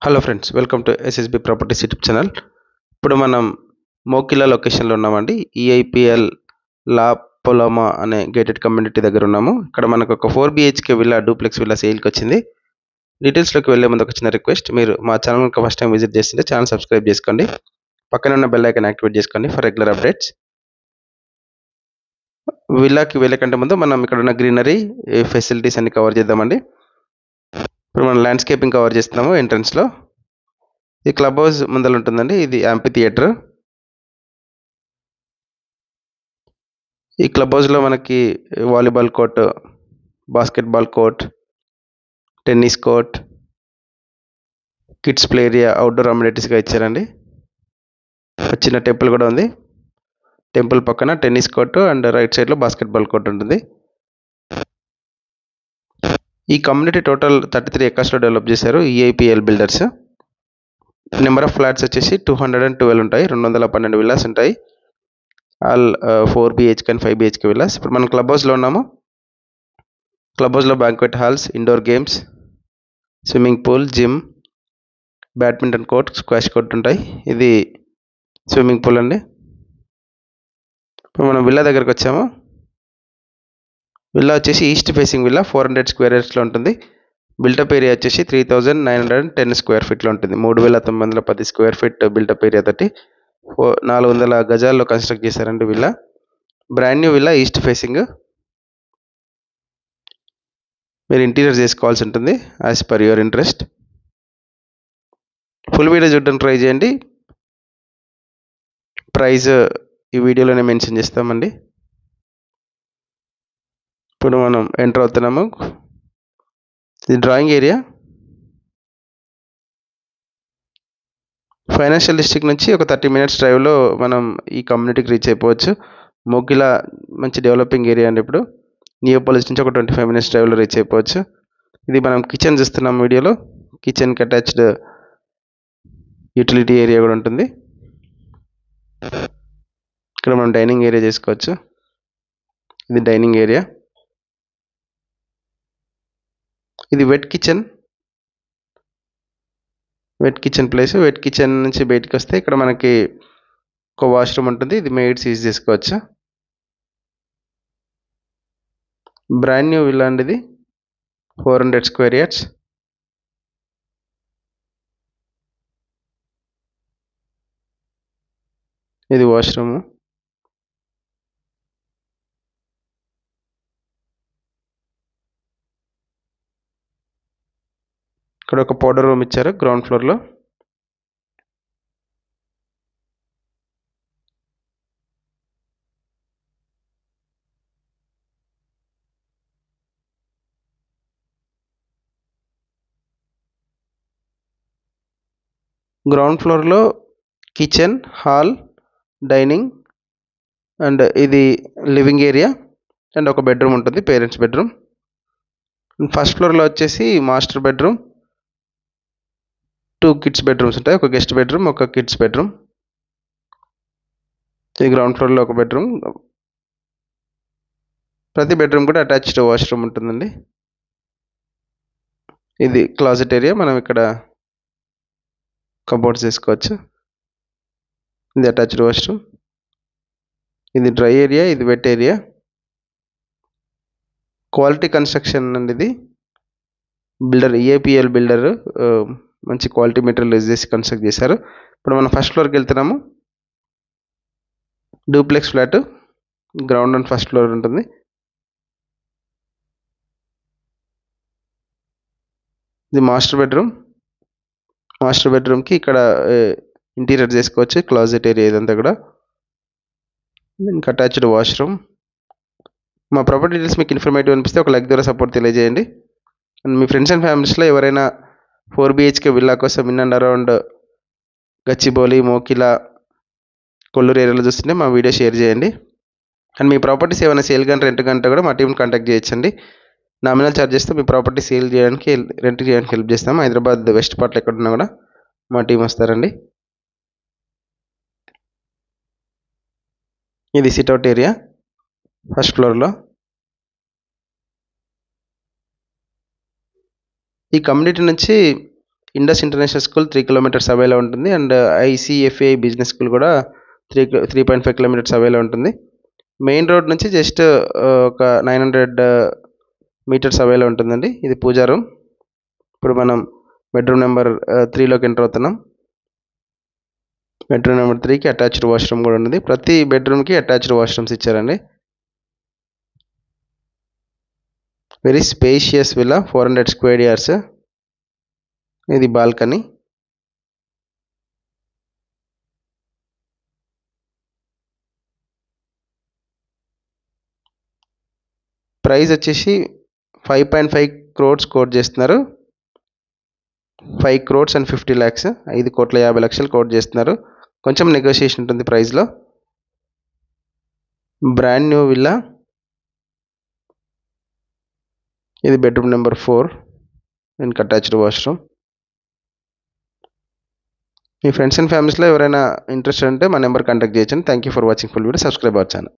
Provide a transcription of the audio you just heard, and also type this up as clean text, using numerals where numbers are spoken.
Hello friends, welcome to SSB properties YouTube channel. ఇప్పుడు మనం మోకిలా లొకేషన్లో ఉన్నామండి. ఈఐపిఎల్ లా పొలమా అనే గేటెడ్ కమ్యూనిటీ దగ్గర ఉన్నాము. ఇక్కడ మనకు ఒక 4 BHK విల్లా డూప్లెక్స్ విల్లా సేల్కి వచ్చింది. డీటెయిల్స్లోకి వెళ్ళే ముందు ఒక చిన్న రిక్వెస్ట్, మీరు మా ఛానల్ కనుక ఫస్ట్ టైం విజిట్ చేస్తుంటే ఛానల్ సబ్స్క్రైబ్ చేసుకోండి, పక్కన ఉన్న బెల్ ఐకాన్ యాక్టివేట్ చేసుకోండి ఫర్ రెగ్యులర్ అప్డేట్స్. విల్లాకి వెళ్ళే కంటే ముందు మనం ఇక్కడ ఉన్న గ్రీనరీ ఫెసిలిటీస్ అన్ని కవర్ చేద్దామండి. ఇప్పుడు మనం ల్యాండ్స్కేపింగ్ కవర్ చేస్తున్నాము. ఎంట్రన్స్లో ఈ క్లబ్ హౌస్ ముందర ఉంటుందండి. ఇది యాంపీ థియేటర్. ఈ క్లబ్ హౌస్లో మనకి volleyball court, basketball court, tennis court, kids play area, outdoor అమ్యూనిటీస్గా ఇచ్చారండి. చిన్న టెంపుల్ కూడా ఉంది. టెంపుల్ పక్కన టెన్నిస్ కోర్టు అండ్ రైట్ సైడ్లో బాస్కెట్బాల్ కోర్ట్ ఉంటుంది. ఈ కమ్యూనిటీ టోటల్ 33 ఎకర్స్లో డెవలప్ చేశారు EIPL builders. Number of flats వచ్చేసి 212 ఉంటాయి. 212 విల్లాస్ ఉంటాయి. All 4 BHK and 5 BHK villas. ఇప్పుడు మనం క్లబ్ హౌస్లో ఉన్నాము. క్లబ్ హౌస్లో banquet halls, indoor games, swimming pool, gym, badminton court, squash court ఉంటాయి. ఇది స్విమ్మింగ్ పూల్ అండి. ఇప్పుడు మనం విల్లా దగ్గరకు వచ్చాము. విల్లా వచ్చేసి ఈస్ట్ ఫేసింగ్ విల్లా, 400 స్క్వేర్ యార్డ్స్లో ఉంటుంది. బిల్టప్ ఏరియా వచ్చేసి 3910 స్క్వేర్ ఫీట్లో ఉంటుంది. 3910 స్క్వేర్ ఫీట్ బిల్టప్ ఏరియా తోటి 400 గజాల్లో కన్స్ట్రక్ట్ చేశారండి villa. Brand new villa, east facing. మీరు ఇంటీరియర్ చేసుకోవాల్సి ఉంటుంది as per your interest. Full video చూడడానికి ట్రై చేయండి. ప్రైస్ ఈ వీడియోలోనే మెన్షన్ చేస్తామండి. ఇప్పుడు మనం ఎంటర్ అవుతున్నాము. ఇది డ్రాయింగ్ ఏరియా. ఫైనాన్షియల్ డిస్ట్రిక్ట్ నుంచి ఒక 30 minutes డ్రైవ్లో మనం ఈ కమ్యూనిటీకి రీచ్ అయిపోవచ్చు. మోకిలా మంచి డెవలపింగ్ ఏరియా అండి. ఇప్పుడు నియోపోలిస్ నుంచి ఒక 25 minutes డ్రైవ్లో రీచ్ అయిపోవచ్చు. ఇది మనం కిచెన్ చూస్తున్నాం వీడియోలో. కిచెన్కి అటాచ్డ్ యూటిలిటీ ఏరియా కూడా ఉంటుంది. ఇక్కడ మనం డైనింగ్ ఏరియా చేసుకోవచ్చు. ఇది డైనింగ్ ఏరియా. ఇది wet kitchen place. Wet kitchen నుంచి బయటకు వస్తే ఇక్కడ మనకి ఒక వాష్రూమ్ ఉంటుంది. ఇది మెయిడ్స్ యూజ్ చేసుకోవచ్చు. బ్రాండ్ న్యూ విల్లా అండి. ఇది 400 స్క్వేర్ యార్డ్స్. ఇది వాష్రూమ్. ఇక్కడ ఒక పౌడర్ రూమ్ ఇచ్చారు గ్రౌండ్ ఫ్లోర్లో. గ్రౌండ్ ఫ్లోర్లో కిచెన్, హాల్, డైనింగ్ అండ్ ఇది లివింగ్ ఏరియా అండ్ ఒక బెడ్రూమ్ ఉంటుంది, పేరెంట్స్ బెడ్రూమ్. ఫస్ట్ ఫ్లోర్లో వచ్చేసి మాస్టర్ బెడ్రూమ్, 2 కిడ్స్ బెడ్రూమ్స్ ఉంటాయి. ఒక గెస్ట్ బెడ్రూమ్, ఒక కిడ్స్ బెడ్రూమ్. ఈ గ్రౌండ్ ఫ్లోర్లో ఒక బెడ్రూమ్. ప్రతి బెడ్రూమ్ కూడా అటాచ్డ్ వాష్రూమ్ ఉంటుందండి. ఇది క్లాజెట్ ఏరియా. మనం ఇక్కడ కబోర్డ్స్ చేసుకోవచ్చు. ఇది అటాచ్డ్ వాష్రూమ్. ఇది డ్రై ఏరియా, ఇది వెట్ ఏరియా. క్వాలిటీ కన్స్ట్రక్షన్ అండి. ఇది బిల్డర్, ఈఐపిఎల్ బిల్డర్ మంచి క్వాలిటీ మెటీరియల్ యూజ్ చేసి కన్స్ట్రక్ట్ చేశారు. ఇప్పుడు మనం ఫస్ట్ ఫ్లోర్కి వెళ్తున్నాము. Duplex flat, ground and first floor ఉంటుంది. ఇది మాస్టర్ బెడ్రూమ్. మాస్టర్ బెడ్రూమ్కి ఇక్కడ ఇంటీరియర్ చేసుకోవచ్చు. క్లాజెట్ ఏరియా ఇదంతా కూడా. ఇంకా అటాచ్డ్ వాష్రూమ్. మా ప్రాపర్టీ డీటెయిల్స్ మీకు ఇన్ఫర్మేటివ్ అనిపిస్తే ఒక లైక్ ద్వారా సపోర్ట్ తెలియజేయండి. అండ్ మీ ఫ్రెండ్స్ అండ్ ఫ్యామిలీస్లో ఎవరైనా 4 BHK విల్లా కోసం in and around Gachibowli, Mokila, Kollur ఏరియాలో చూస్తుంటే మా వీడియో షేర్ చేయండి. అండ్ మీ ప్రాపర్టీస్ ఏమైనా సేల్ కానీ రెంట్ కంటే కూడా మా టీంని కాంటాక్ట్ చేయొచ్చండి. నామినల్ ఛార్జెస్తో మీ ప్రాపర్టీ సేల్ చేయడానికి, రెంట్ చేయడానికి హెల్ప్ చేస్తాము. హైదరాబాద్ వెస్ట్ పార్ట్లో ఎక్కడున్నా కూడా మా టీం వస్తారండి. ఇది సిట్అవుట్ ఏరియా ఫస్ట్ ఫ్లోర్లో. ఈ కమ్యూనిటీ నుంచి ఇండస్ ఇంటర్నేషనల్ స్కూల్ 3 కిలోమీటర్స్ అవేలో ఉంటుంది. అండ్ ఐసీఎఫ్ఏ బిజినెస్ స్కూల్ కూడా 3.5 కిలోమీటర్స్ అవేలో ఉంటుంది. మెయిన్ రోడ్ నుంచి జస్ట్ ఒక 900 మీటర్స్ అవేలో ఉంటుందండి. ఇది పూజా రూమ్. ఇప్పుడు మనం బెడ్రూమ్ నెంబర్ 3లోకి ఎంటర్ అవుతున్నాం. బెడ్రూమ్ నెంబర్ 3కి అటాచ్డ్ వాష్రూమ్ కూడా ఉంది. ప్రతి బెడ్రూమ్కి అటాచ్డ్ వాష్రూమ్స్ ఇచ్చారండి. Very spacious villa, 400 square yards. ఇది బాల్కనీ. ప్రైస్ వచ్చేసి 5.5 crores కోట్ చేస్తున్నారు. 5 crores and 50 lakhs, 5,50,00,000 కోట్ చేస్తున్నారు. కొంచెం నెగోషియేషన్ ఉంటుంది ప్రైస్లో. Brand new villa. ఇది బెడ్రూమ్ నెంబర్ 4 దీనికి అటాచ్డ్ వాష్రూమ్. మీ ఫ్రెండ్స్ అండ్ ఫ్యామిలీస్లో ఎవరైనా ఇంట్రెస్ట్ ఉంటే మా నెంబర్ కాంటాక్ట్ చేయొచ్చు. Thank you for watching full video. Subscribe our channel.